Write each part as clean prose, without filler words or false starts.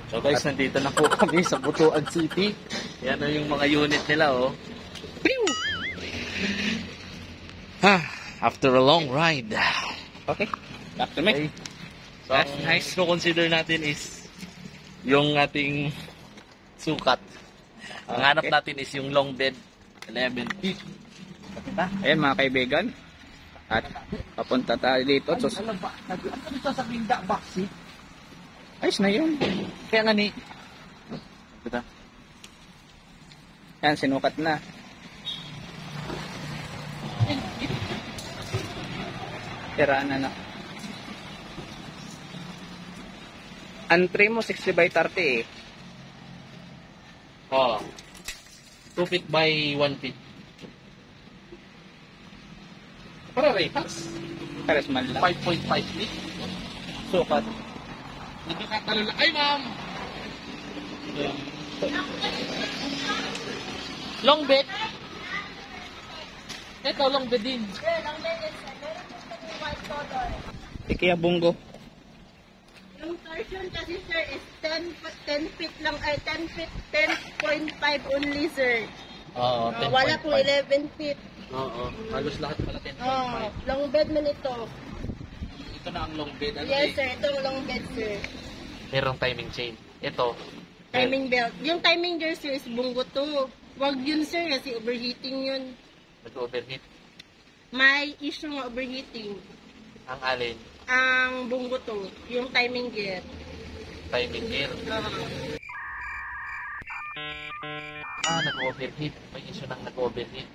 So guys, nandito na po kami sa Butuan City. Yan na yung mga unit nila, oh. Pew! After a long ride. Okay. Back to me. Okay. So, ang nice to consider natin is yung ating sukat. Ang hanap natin is yung long bed 11 feet. Ayan mga kaibigan. At papunta tayo dito. So, Ano ba? Ano dito sa Binda Baxi? ayos na yun. Kaya nga ni... Ito. Yan, sinukat na. Tiraan na na. Ang tray mo 60 by 30 eh. Oh. 2 feet by 1 feet. Para rehas. Pares man lang. 5.5 feet. Sukat. Nagkakatalo lang. Ay, ma'am! Long bed. Ito, long bed din. Ikea bunggo. Yung torsion kasi sir is 10 feet lang, ay 10 feet, 10.5 only sir. Oo, 10.5. Wala pong 11 feet. Oo, halos lahat pala 10.5. Long bed man ito. Ito na ang long bed. Ano Yes sir, ito ang long bed sir. Merong timing chain. Ito. Timing belt. Yung timing gear sir is bunggo to. Wag yun sir kasi overheating yun. Nag-overheat. May issue ng overheating. Ang alin. Ang bunggo to, yung timing gear. Timing gear. Nag-overheat. May issue ng nag-overheat.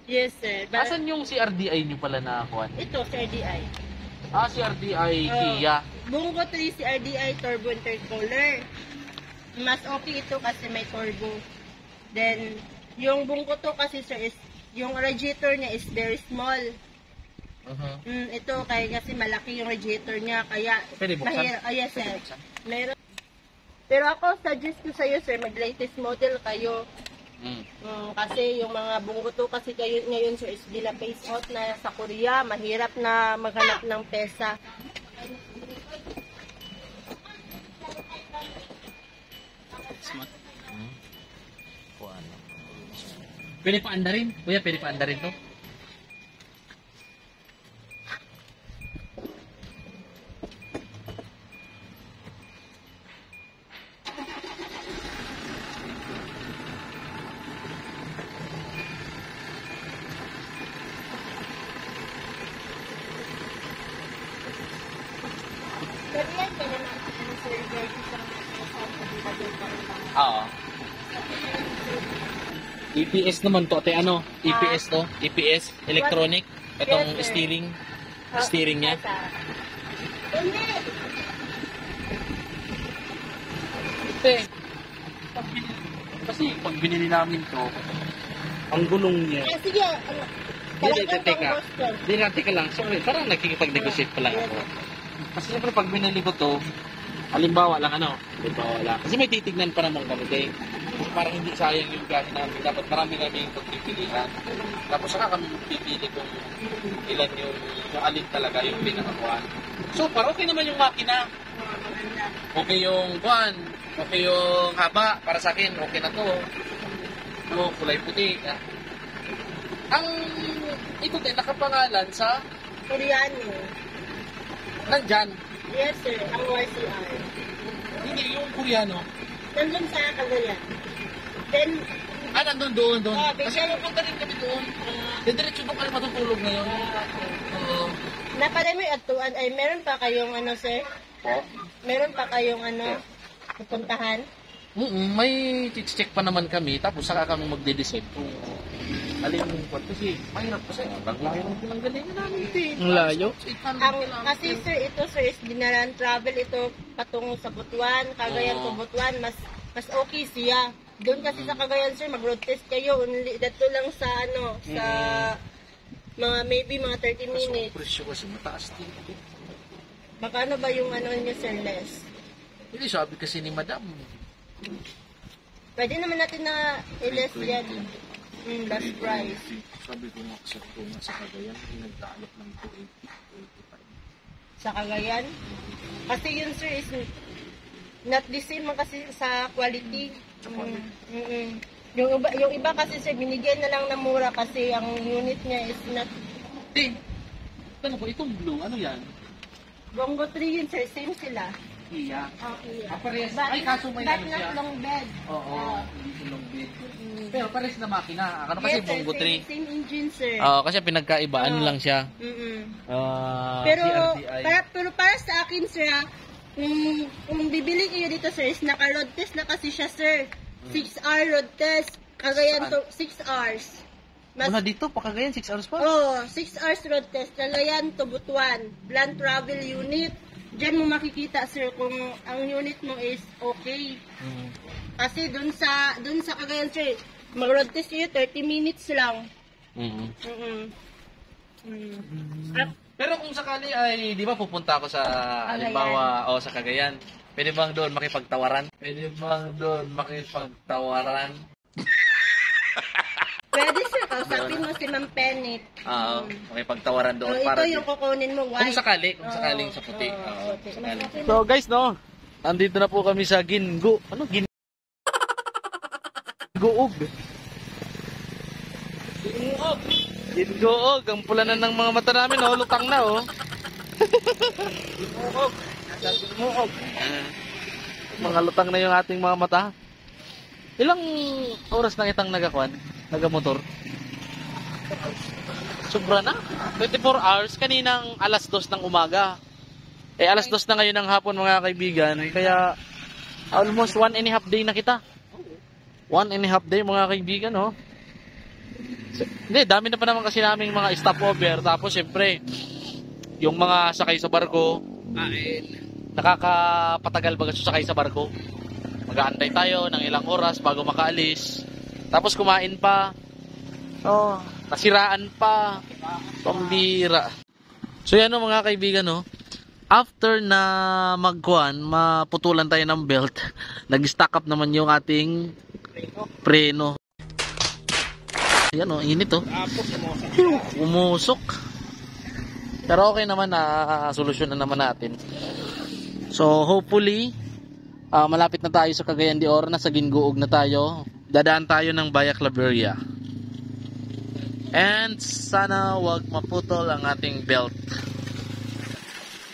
Yes sir. Asan yung CRDI nyo pala nakakuha? Ito sir RDI. CRDI Kia. Bunggo 3 si RDI turbo intercooler. Mas okay ito kasi may turbo. Then, yung bunggo to kasi sir is, yung radiator niya is very small. Ito kasi malaki yung radiator niya kaya Pwede buksan? yes sir. Meron. Pero ako suggest ko sa iyo sir, mag-latest model kayo. Kasi yung mga bunggo to kasi kayo ngayon sir is phase out na sa Korea, mahirap na maghanap ng pesa. Pwede pa andarin? Kuya, pwede pa andarin to? Pero yan, pwede natin sir, guys, Oo. EPS naman to, ate ano? EPS to? EPS, electronic. Itong Yes, sir. steering niya. Kasi pag binili namin to, ang gulong niya. Sige, ano, talagang Teka. pang Boston. Hindi na, teka lang. Sorry, parang nakikipag-negotiate pa lang ako. Kasi siyempre pag binili ko to, halimbawa lang ano, halimbawa lang. Kasi may titignan pa naman kami din. Parang hindi sayang yung gahin namin. Dapat marami kami yung pagpipilian. Tapos saka kami pipili kung ilan yung alin talaga yung pinakakuan. So, parang okay naman yung makina. Okay yung kuan. Okay yung haba. Para sa akin, okay na to. No, kulay puti. Ang ito din, nakapangalan sa Koreano. nandyan. Yes sir, ang YCR. Hindi, yung Koreano. Nandun sa Cagayan. Then, Nandun doon. Kasi bigyan- pupunta rin kami doon. Diretso doon kami matutulog ngayon. Oo. napaday mo yung atuan, ay meron pa kayong ano sir? Meron pa kayong ano, pupuntahan? May check pa naman kami, tapos saka kami magde-decide kung alin yung kwan. Kasi mahirap kasi, naglayo ng pinanggalingan namin ito eh. Ang layo. Kasi sir, ito sir is dinaran travel ito patungo sa Butuan, Cagayan to Butuan, mas okay siya. Doon kasi sa Cagayan sir, mag-road test kayo, only, dato lang sa ano, sa mga maybe mga 30 minutes. Presyo kasi mataas din. Magkano ba yung ano niyo sir, less? Hindi, sabi kasi ni madam. Pwede naman natin na i-less yan. Last price. Sabi ko nga sa Cagayan, nagdaalok ng 280, 285. Sa Cagayan. Kasi yun sir is not the same man kasi sa quality. Yung iba kasi sir, binigyan na lang ng mura kasi ang unit niya is not... Ano po, itong blue, ano yan? Bongo 3 yun sir, same sila. Iya. Okay. Parehas. Ay, kaso may but ano not siya. long bed. Oo, hindi long bed. Pero parehas na makina. Ano kasi Yes, sir, Bongo 3. same engine sir. Oo, kasi pinagkaibaan lang siya. Pero CRDI. para sa akin sir, kung bibili kayo dito sir, is naka-road test na kasi siya sir. 6-hour road test. Kagayan to 6 hours. Muna dito, pakagayan, 6 hours pa? Oh, 6 hours road test. Cagayan to Butuan. Land travel unit. Diyan mo makikita sir kung ang unit mo is okay. Kasi dun sa Cagayan sir, mag-road test yun 30 minutes lang. Pero kung sakali ay, di ba pupunta ako sa, halimbawa, o sa Cagayan, pwede bang doon makipagtawaran? Pwede bang doon makipagtawaran? Pwede sir, kausapin mo si Ma'am Penny. Oo, makipagtawaran doon. Ito para yung kukunin mo, white. kung sakaling sa puti. Oo, okay. sakali. So guys, no, andito na po kami sa Gingo. Ano? Gingoog. Gingoog. Ang pula na ng mga mata namin, oh. Lutang na, oh. Gingoog. Mga lutang na yung ating mga mata. Ilang oras na kitang nagamotor? Sobra na. 24 hours. Kaninang alas 2 ng umaga. Alas 2 na ngayon ng hapon mga kaibigan. Kaya almost 1.5 day na kita. 1.5 day mga kaibigan, oh. Hindi, dami na pa naman kasi naming mga stopover. Tapos syempre, yung mga sakay sa barko, nakakapatagal baga sakay sa barko. Mag-aantay tayo ng ilang oras bago makaalis. Tapos kumain pa. Oh, nasiraan pa. Pambira. So yan, mga kaibigan, no. After na maputulan tayo ng belt, nag-stack up naman yung ating preno. Yan, oh, init, oh. Umusok. Pero okay naman, na solusyon na naman natin. So hopefully malapit na tayo sa Cagayan de Oro, nasa Gingoog na tayo. Dadaan tayo ng Via Claveria. And sana wag maputol ang ating belt.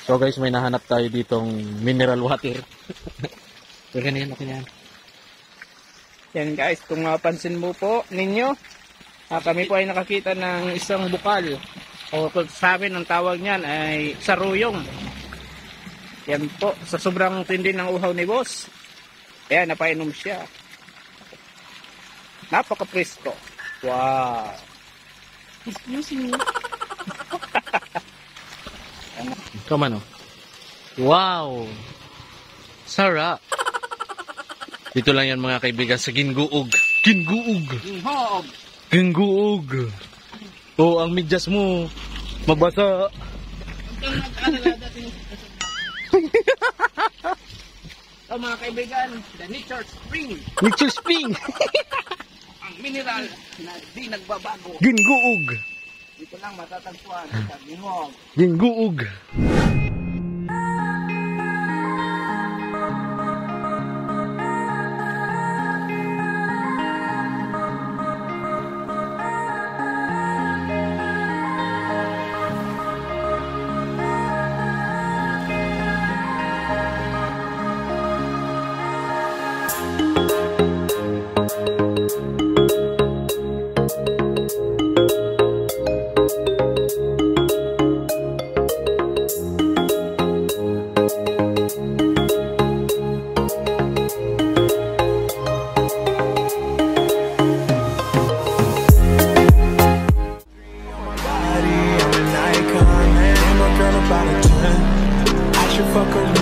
So guys, may nahanap tayo ditong mineral water. So ganyan, okay yan. Yan guys, kung mapansin mo po ninyo, kami po ay nakakita ng isang bukal. O kung sa amin, ang tawag niyan ay saruyong. Yan po, sa sobrang tindi ng uhaw ni boss. Ayan, napainom siya. Napaka-presko. Wow. Excuse me. Come on, oh. Wow. Sarap. Dito lang yan mga kaibigan sa Gingoog. Gingoog. Gingoog. Oh, ang medyas mo mabasa. So mga kaibigan, the Nature Spring. Nature Spring. Ang mineral na di nagbabago. Gingoog. Dito lang matatagpuan sa Gingoog. Gingoog. Fuck her